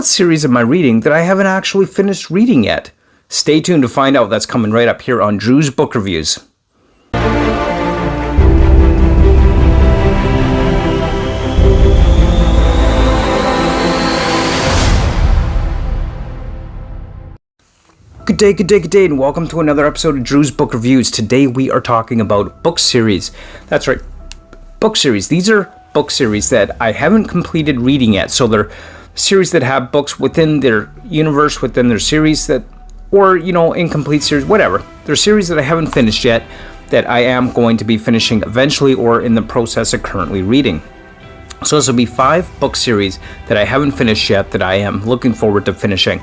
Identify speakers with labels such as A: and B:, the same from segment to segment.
A: what series am I reading that I haven't actually finished reading yet? Stay tuned to find out. That's coming right up here on Drew's Book Reviews. Good day, and welcome to another episode of Drew's Book Reviews. Today we are talking about book series. That's right, book series. These are book series that I haven't completed reading yet. So they're series that have books within their universe, within their series that, or, incomplete series, whatever. They're series that I haven't finished yet that I am going to be finishing eventually or in the process of currently reading. So this will be 5 book series that I haven't finished yet that I am looking forward to finishing.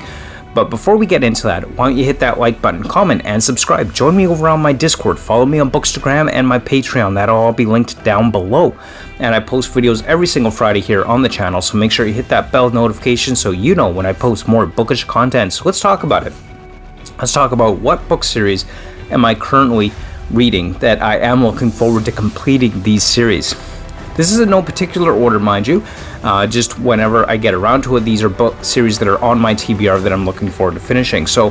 A: But before we get into that, why don't you hit that like button, comment, and subscribe. Join me over on my Discord. Follow me on Bookstagram and my Patreon. That'll all be linked down below. And I post videos every single Friday here on the channel, so make sure you hit that bell notification so you know when I post more bookish content. So let's talk about it. Let's talk about what book series am I currently reading that I am looking forward to completing these series. This is in no particular order, mind you. Just whenever I get around to it, these are book series that are on my TBR that I'm looking forward to finishing. So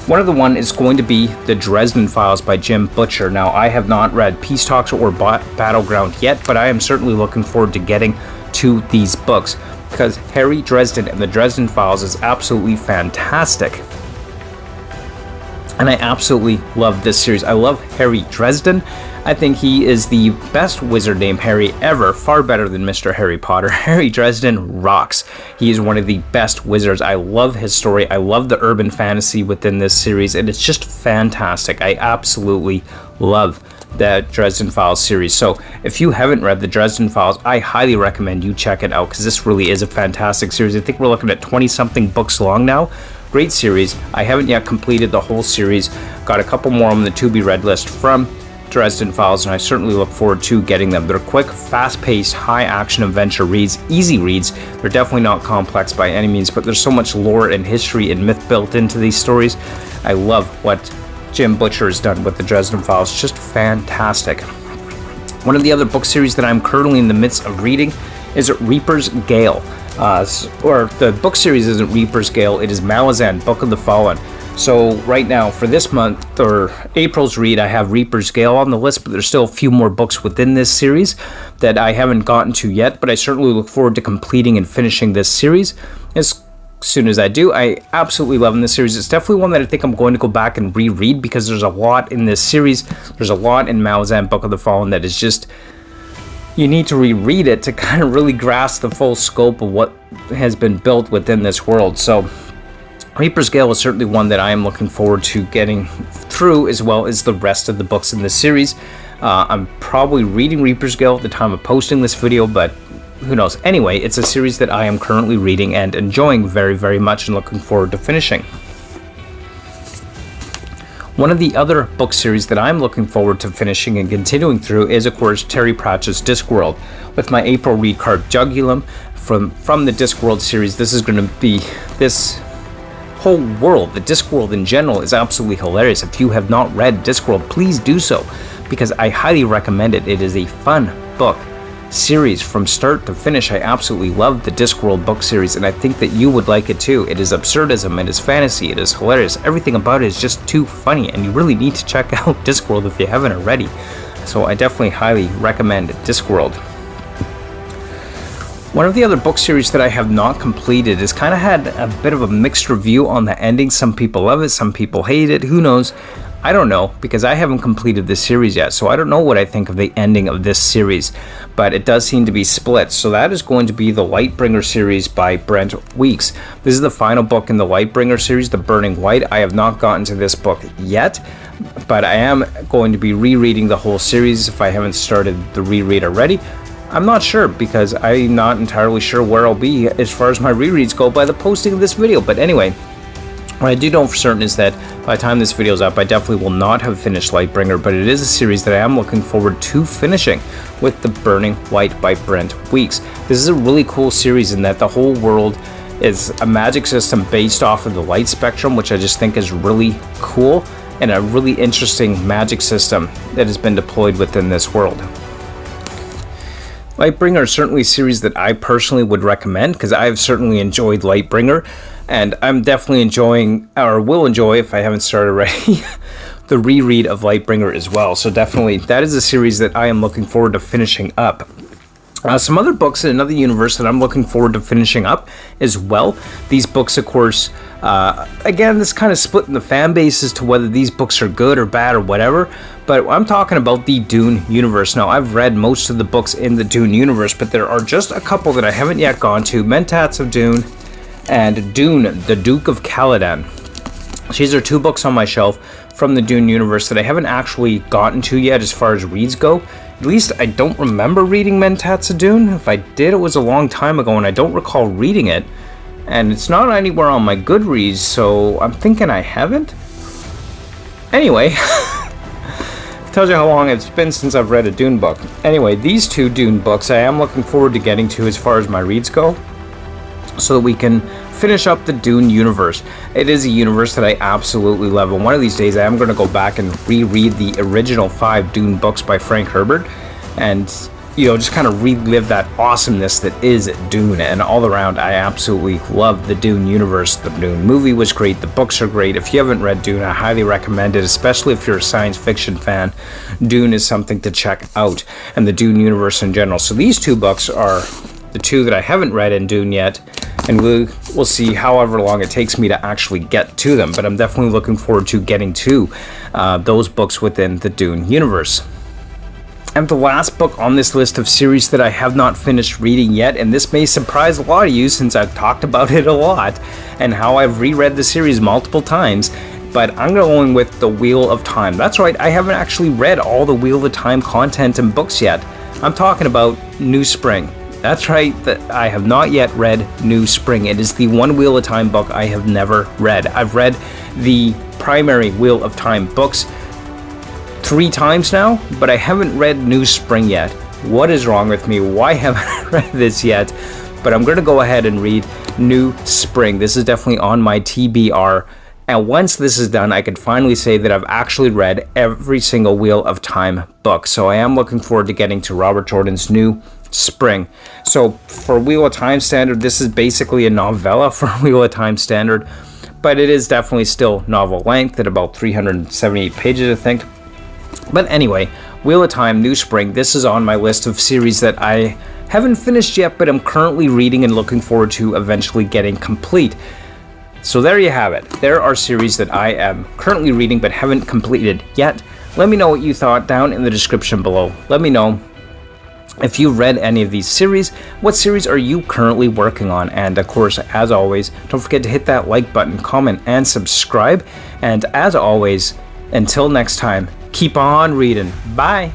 A: one of the one is going to be the Dresden Files by Jim Butcher. Now, I have not read Peace Talks or Battleground yet, but I am certainly looking forward to getting to these books because Harry Dresden and the Dresden Files is absolutely fantastic. And I absolutely love this series. I love Harry Dresden. I think he is the best wizard named Harry ever, far better than Mr. Harry Potter. Harry Dresden rocks. He is one of the best wizards. I love his story. I love the urban fantasy within this series, and it's just fantastic. I absolutely love the Dresden Files series. So if you haven't read the Dresden Files, I highly recommend you check it out because this really is a fantastic series. I think we're looking at 20-something books long now. Great series. I haven't yet completed the whole series. Got a couple more on the to-be-read list from Dresden Files, and I certainly look forward to getting them. They're quick, fast-paced, high-action adventure reads, easy reads. They're definitely not complex by any means, but there's so much lore and history and myth built into these stories. I love what Jim Butcher has done with the Dresden Files. Just fantastic. One of the other book series that I'm currently in the midst of reading is Reaper's Gale. Or the book series isn't Reaper's Gale, it is Malazan, Book of the Fallen. So right now, for this month, or April's read, I have Reaper's Gale on the list, but there's still a few more books within this series that I haven't gotten to yet, but I certainly look forward to completing and finishing this series as soon as I do. I absolutely love this series. It's definitely one that I think I'm going to go back and reread because there's a lot in this series. There's a lot in Malazan, Book of the Fallen that is just... You need to reread it to kind of really grasp the full scope of what has been built within this world. So Reaper's Gale is certainly one that I am looking forward to getting through, as well as the rest of the books in this series. I'm probably reading Reaper's Gale at the time of posting this video, but who knows. Anyway, it's a series that I am currently reading and enjoying very, very much and looking forward to finishing. One of the other book series that I'm looking forward to finishing and continuing through is, of course, Terry Pratchett's Discworld. With my April read card Jugulum from the Discworld series, this is going to be this whole world. The Discworld in general is absolutely hilarious. If you have not read Discworld, please do so because I highly recommend it. It is a fun book series from start to finish. I absolutely love the Discworld book series, and I think that you would like it too. It is absurdism, it is fantasy, it is hilarious. Everything about it is just too funny, and you really need to check out Discworld if you haven't already. So I definitely highly recommend Discworld. One of the other book series that I have not completed has kind of had a bit of a mixed review on the ending. Some people love it, some people hate it, who knows? I don't know, because I haven't completed this series yet, so I don't know what I think of the ending of this series, but it does seem to be split. So that is going to be the Lightbringer series by Brent Weeks. This is the final book in the Lightbringer series, The Burning White. I have not gotten to this book yet, but I am going to be rereading the whole series if I haven't started the reread already. I'm not sure, because I'm not entirely sure where I'll be as far as my rereads go by the posting of this video, but anyway. What I do know for certain is that by the time this video is up, I definitely will not have finished Lightbringer, but it is a series that I am looking forward to finishing with The Burning White by Brent Weeks. This is a really cool series in that the whole world is a magic system based off of the light spectrum, which I just think is really cool and a really interesting magic system that has been deployed within this world. Lightbringer is certainly a series that I personally would recommend, because I've certainly enjoyed Lightbringer, and I'm definitely enjoying, or will enjoy if I haven't started already, the reread of Lightbringer as well. So definitely, that is a series that I am looking forward to finishing up. Some other books in another universe that I'm looking forward to finishing up as well. These books, of course, again, this kind of split in the fan base as to whether these books are good or bad or whatever, but I'm talking about the Dune universe. Now, I've read most of the books in the Dune universe, but there are just a couple that I haven't yet gone to. Mentats of Dune and Dune, the Duke of Caladan. These are two books on my shelf from the Dune universe that I haven't actually gotten to yet as far as reads go. At least I don't remember reading Mentats of Dune. If I did, it was a long time ago, and I don't recall reading it. And it's not anywhere on my Goodreads, so I'm thinking I haven't. Anyway, it tells you how long it's been since I've read a Dune book. Anyway, these two Dune books I am looking forward to getting to as far as my reads go, so that we can finish up the Dune universe. It is a universe that I absolutely love, and one of these days I am going to go back and reread the original 5 Dune books by Frank Herbert, and just kind of relive that awesomeness that is Dune. And all around, I absolutely love the Dune universe. The Dune movie was great, the books are great. If you haven't read Dune, I highly recommend it, especially if you're a science fiction fan. Dune is something to check out, and the Dune universe in general. So these two books are the two that I haven't read in Dune yet, and we'll see however long it takes me to actually get to them, but I'm definitely looking forward to getting to those books within the Dune universe. And the last book on this list of series that I have not finished reading yet, and this may surprise a lot of you since I've talked about it a lot and how I've reread the series multiple times, but I'm going with The Wheel of Time. That's right, I haven't actually read all the Wheel of Time content and books yet. I'm talking about New Spring. That's right, that I have not yet read New Spring. It is the one Wheel of Time book I have never read. I've read the primary Wheel of Time books 3 times now, but I haven't read New Spring yet. What is wrong with me? Why haven't I read this yet? But I'm going to go ahead and read New Spring. This is definitely on my TBR. And once this is done, I can finally say that I've actually read every single Wheel of Time book. So I am looking forward to getting to Robert Jordan's New Spring. So for Wheel of Time standard, this is basically a novella for Wheel of Time standard, but it is definitely still novel length at about 378 pages, I think. But anyway, Wheel of Time, New Spring, this is on my list of series that I haven't finished yet, but I'm currently reading and looking forward to eventually getting complete. So there you have it. There are series that I am currently reading but haven't completed yet. Let me know what you thought down in the description below. Let me know if you've read any of these series. What series are you currently working on? And of course, as always, don't forget to hit that like button, comment, and subscribe. And as always, until next time, keep on reading. Bye.